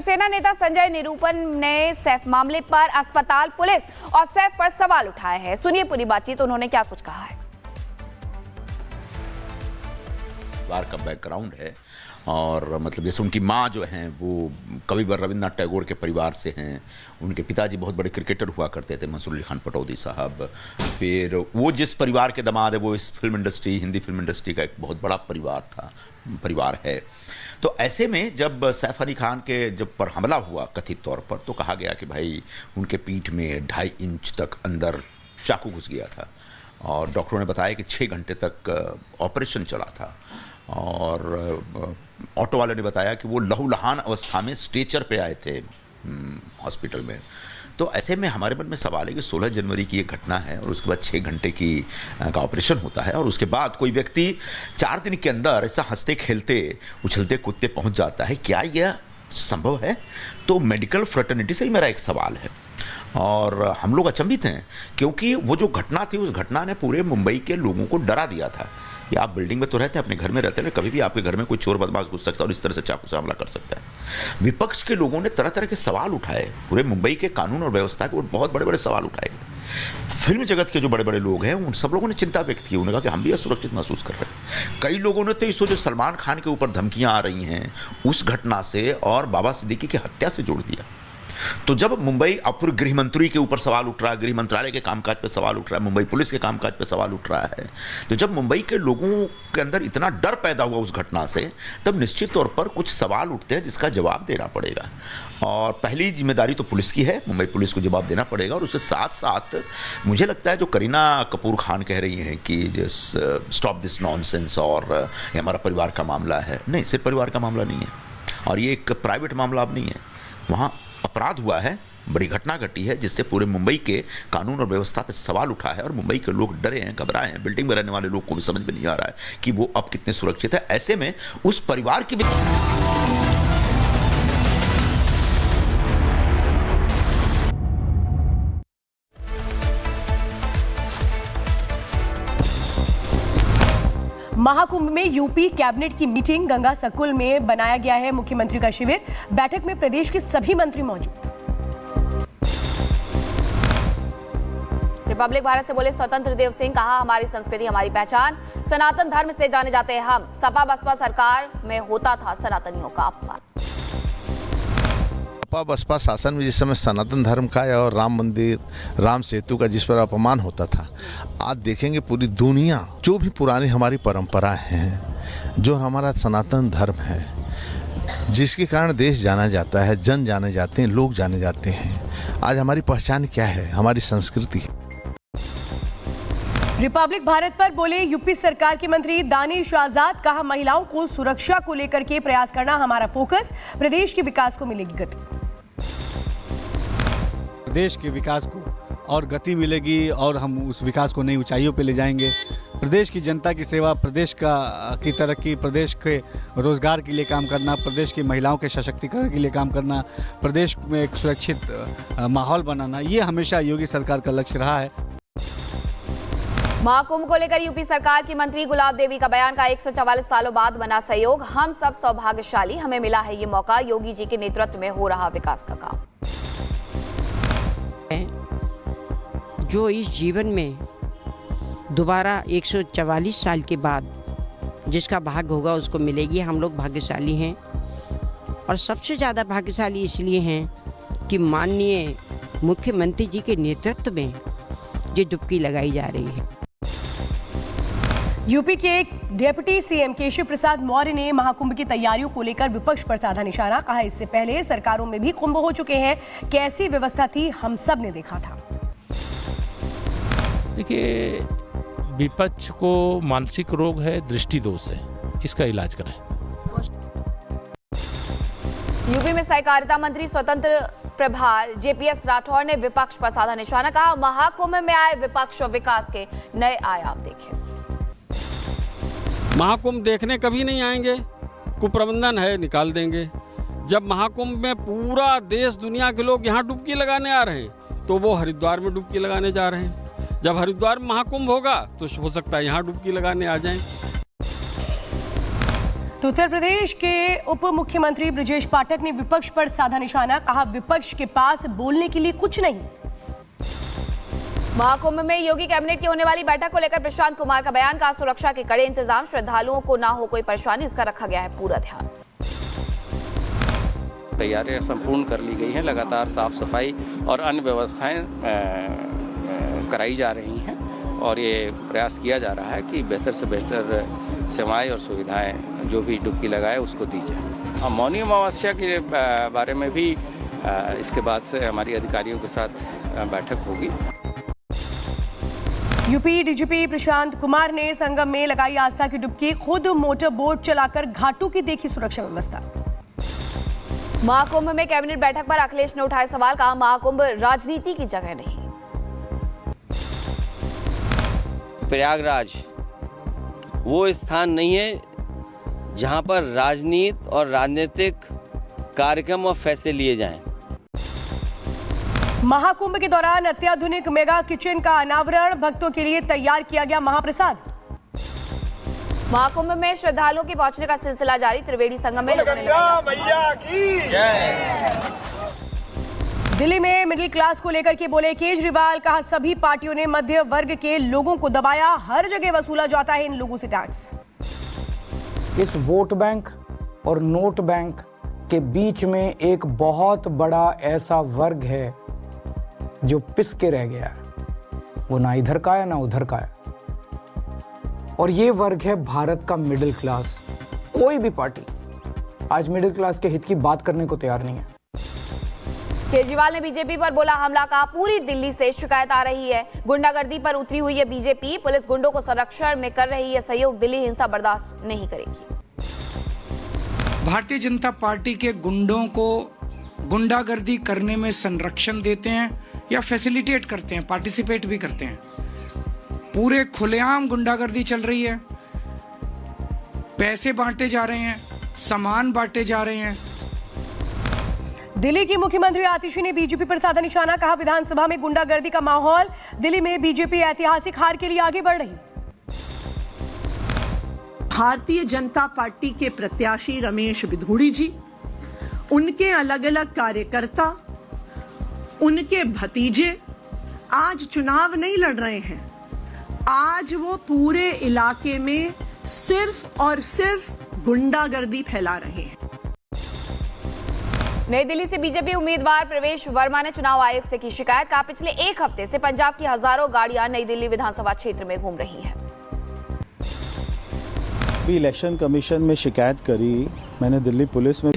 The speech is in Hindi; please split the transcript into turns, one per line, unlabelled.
शिवसेना नेता संजय निरूपम ने सैफ मामले पर अस्पताल, पुलिस और सैफ पर सवाल उठाए हैं। सुनिए पूरी बातचीत, उन्होंने क्या कुछ कहा है।
बार का बैकग्राउंड है और मतलब जैसे उनकी माँ जो हैं वो कविवर रविन्द्रनाथ टैगोर के परिवार से हैं। उनके पिताजी बहुत बड़े क्रिकेटर हुआ करते थे, मंसूर अली खान पटौदी साहब। फिर वो जिस परिवार के दामाद है वो इस film industry, Hindi film industry का एक बहुत बड़ा परिवार है। तो ऐसे में जब सैफ अली खान के जब पर हमला हुआ कथित तौर पर, तो कहा गया कि भाई उनके पीठ में 2.5 इंच तक अंदर चाकू घुस गया था और डॉक्टरों ने बताया कि 6 घंटे तक ऑपरेशन चला था। और ऑटो वाले ने बताया कि वो लहूलुहान अवस्था में स्ट्रेचर पे आए थे हॉस्पिटल में। तो ऐसे में हमारे मन में सवाल है कि 16 जनवरी की ये घटना है और उसके बाद 6 घंटे का ऑपरेशन होता है और उसके बाद कोई व्यक्ति 4 दिन के अंदर ऐसा हंसते खेलते उछलते कूदते पहुंच जाता है, क्या यह संभव है? तो मेडिकल फ्रेटर्निटी से ही मेरा एक सवाल है और हम लोग अचंभित हैं क्योंकि वो जो घटना थी, उस घटना ने पूरे मुंबई के लोगों को डरा दिया था कि आप बिल्डिंग में तो रहते हैं, अपने घर में रहते हैं, कभी भी आपके घर में कोई चोर बदमाश घुस सकता है और इस तरह से चाकू से हमला कर सकता है। विपक्ष के लोगों ने तरह तरह के सवाल उठाए, पूरे मुंबई के कानून और व्यवस्था के बहुत बड़े बड़े सवाल उठाए। फिल्म जगत के जो बड़े बड़े लोग हैं उन सब लोगों ने चिंता व्यक्त की, उन्होंने कहा कि हम भी असुरक्षित महसूस कर रहे हैं। कई लोगों ने तो इस जो सलमान खान के ऊपर धमकियां आ रही हैं उस घटना से और बाबा सिद्दीकी की हत्या से जोड़ दिया। तो जब मुंबई अपूर्व गृह मंत्री के ऊपर सवाल उठ रहा है, गृह मंत्रालय के कामकाज पे सवाल उठ रहा है, मुंबई पुलिस के कामकाज पे सवाल उठ रहा है, तो जब मुंबई के लोगों के अंदर इतना डर पैदा हुआ उस घटना से, तब निश्चित तौर पर कुछ सवाल उठते हैं जिसका जवाब देना पड़ेगा। और पहली जिम्मेदारी तो पुलिस की है, मुंबई पुलिस को जवाब देना पड़ेगा। और उसके साथ साथ मुझे लगता है जो करीना कपूर खान कह रही हैं कि स्टॉप दिस नॉनसेंस और ये हमारा परिवार का मामला है, नहीं, सिर्फ परिवार का मामला नहीं है और ये एक प्राइवेट मामला अब नहीं है। वहाँ अपराध हुआ है, बड़ी घटना घटी है जिससे पूरे मुंबई के कानून और व्यवस्था पे सवाल उठा है और मुंबई के लोग डरे हैं, घबराए हैं। बिल्डिंग में रहने वाले लोग को भी समझ में नहीं आ रहा है कि वो अब कितने सुरक्षित है। ऐसे में उस परिवार की भी
महाकुंभ में यूपी कैबिनेट की मीटिंग, गंगा सक्कुल में बनाया गया है मुख्यमंत्री का शिविर। बैठक में प्रदेश के सभी मंत्री मौजूद।
रिपब्लिक भारत से बोले स्वतंत्र देव सिंह, कहा हमारी संस्कृति हमारी पहचान, सनातन धर्म से जाने जाते हैं हम। सपा बसपा सरकार में होता था सनातनियों का अपमान।
सपा बसपा शासन में जिस समय सनातन धर्म का और राम मंदिर, राम सेतु का जिस पर अपमान होता था, आज देखेंगे पूरी दुनिया जो भी पुरानी हमारी परंपरा हैं, जो हमारा सनातन धर्म है, जिसके कारण देश जाना जाता है, जन जाने जाते हैं, लोग जाने जाते हैं। आज हमारी पहचान क्या है? हमारी संस्कृति।
रिपब्लिक भारत पर बोले यूपी सरकार के मंत्री दानिश आजाद, कहा महिलाओं को सुरक्षा को लेकर के प्रयास करना हमारा फोकस, प्रदेश के विकास को मिलेगी गति।
प्रदेश के विकास को और गति मिलेगी और हम उस विकास को नई ऊंचाइयों पे ले जाएंगे। प्रदेश की जनता की सेवा, प्रदेश की तरक्की, प्रदेश के रोजगार के लिए काम करना, प्रदेश की महिलाओं के सशक्तिकरण के लिए काम करना, प्रदेश में एक सुरक्षित माहौल बनाना, ये हमेशा योगी सरकार का लक्ष्य रहा है।
महाकुंभ को लेकर यूपी सरकार की मंत्री गुलाब देवी का बयान, का 144 सालों बाद बना सहयोग, हम सब सौभाग्यशाली, हमें मिला है ये मौका, योगी जी के नेतृत्व में हो रहा विकास का काम।
जो इस जीवन में दोबारा 144 साल के बाद जिसका भाग्य होगा उसको मिलेगी। हम लोग भाग्यशाली हैं और सबसे ज़्यादा भाग्यशाली इसलिए हैं कि माननीय मुख्यमंत्री जी के नेतृत्व में ये डुबकी लगाई जा रही है।
यूपी के डिप्टी सीएम केशव प्रसाद मौर्य ने महाकुंभ की तैयारियों को लेकर विपक्ष पर साधा निशाना, कहा इससे पहले सरकारों में भी कुंभ हो चुके हैं, कैसी व्यवस्था थी हम सब ने देखा था।
देखिए, विपक्ष को मानसिक रोग है, दृष्टि दोष है, इसका इलाज कराएं।
यूपी में सहकारिता मंत्री स्वतंत्र प्रभार जेपीएस राठौर ने विपक्ष पर साधा निशाना, कहा महाकुंभ में आए विपक्ष और विकास के नए आयाम देखे।
महाकुंभ देखने कभी नहीं आएंगे, कुप्रबंधन है, निकाल देंगे। जब महाकुंभ में पूरा देश दुनिया के लोग यहाँ डुबकी लगाने आ रहे हैं तो वो हरिद्वार में डुबकी लगाने जा रहे हैं। जब हरिद्वार में महाकुंभ होगा तो हो सकता है यहाँ डुबकी लगाने आ जाएं।
तो उत्तर प्रदेश के उप मुख्यमंत्री ब्रजेश पाठक ने विपक्ष पर साधा निशाना, कहा विपक्ष के पास बोलने के लिए कुछ नहीं।
महाकुंभ में योगी कैबिनेट की होने वाली बैठक को लेकर प्रशांत कुमार का बयान, कहा सुरक्षा के कड़े इंतजाम, श्रद्धालुओं को ना हो कोई परेशानी, इसका रखा गया है पूरा ध्यान।
तैयारियां संपूर्ण कर ली गई हैं, लगातार साफ सफाई और अन्य व्यवस्थाएं कराई जा रही हैं और ये प्रयास किया जा रहा है कि बेहतर से बेहतर सेवाएं और सुविधाएं जो भी डुबकी लगाए उसको दी जाए। मौनी अमावस्या के बारे में भी इसके बाद से हमारी अधिकारियों के साथ बैठक होगी।
यूपी डीजीपी प्रशांत कुमार ने संगम में लगाई आस्था की डुबकी, खुद मोटर बोट चलाकर घाटों की देखी सुरक्षा व्यवस्था।
महाकुंभ में कैबिनेट बैठक पर अखिलेश ने उठाए सवाल, कहा महाकुंभ राजनीति की जगह नहीं।
प्रयागराज वो स्थान नहीं है जहां पर राजनीति और राजनीतिक कार्यक्रम और फैसले लिए जाएं।
महाकुंभ के दौरान अत्याधुनिक मेगा किचन का अनावरण, भक्तों के लिए तैयार किया गया महाप्रसाद।
महाकुंभ में श्रद्धालुओं के पहुंचने का सिलसिला जारी, त्रिवेणी संगम में लोगों ने लगाई।
दिल्ली में मिडिल क्लास को लेकर के बोले केजरीवाल, कहा सभी पार्टियों ने मध्य वर्ग के लोगों को दबाया, हर जगह वसूला जाता है इन लोगों से टैक्स।
इस वोट बैंक और नोट बैंक के बीच में एक बहुत बड़ा ऐसा वर्ग है जो पिस के रह गया है, वो ना इधर का है ना उधर का है, और ये वर्ग है भारत का मिडिल क्लास। कोई भी पार्टी आज मिडिल क्लास के हित की बात करने को तैयार नहीं है।
केजरीवाल ने बीजेपी पर बोला हमला, कहा पूरी दिल्ली से शिकायत आ रही है, गुंडागर्दी पर उतरी हुई है बीजेपी, पुलिस गुंडों को संरक्षण में कर रही है सहयोग, दिल्ली हिंसा बर्दाश्त नहीं करेगी।
भारतीय जनता पार्टी के गुंडों को गुंडागर्दी करने में संरक्षण देते हैं या फैसिलिटेट करते हैं, पार्टिसिपेट भी करते हैं। पूरे खुलेआम गुंडागर्दी चल रही है, पैसे बांटे जा रहे हैं, सामान बांटे जा रहे हैं।
दिल्ली की मुख्यमंत्री आतिशी ने बीजेपी पर साधा निशाना, कहा विधानसभा में गुंडागर्दी का माहौल, दिल्ली में बीजेपी ऐतिहासिक हार के लिए आगे बढ़ रही।
भारतीय जनता पार्टी के प्रत्याशी रमेश बिधूड़ी जी, उनके अलग अलग कार्यकर्ता, उनके भतीजे आज चुनाव नहीं लड़ रहे हैं, आज वो पूरे इलाके में सिर्फ और सिर्फ गुंडागर्दी फैला रहे हैं।
नई दिल्ली से बीजेपी उम्मीदवार प्रवेश वर्मा ने चुनाव आयोग से की शिकायत, कहा पिछले एक हफ्ते से पंजाब की हजारों गाड़ियां नई दिल्ली विधानसभा क्षेत्र में घूम रही हैं।
इलेक्शन कमीशन में शिकायत करी मैंने दिल्ली पुलिस में।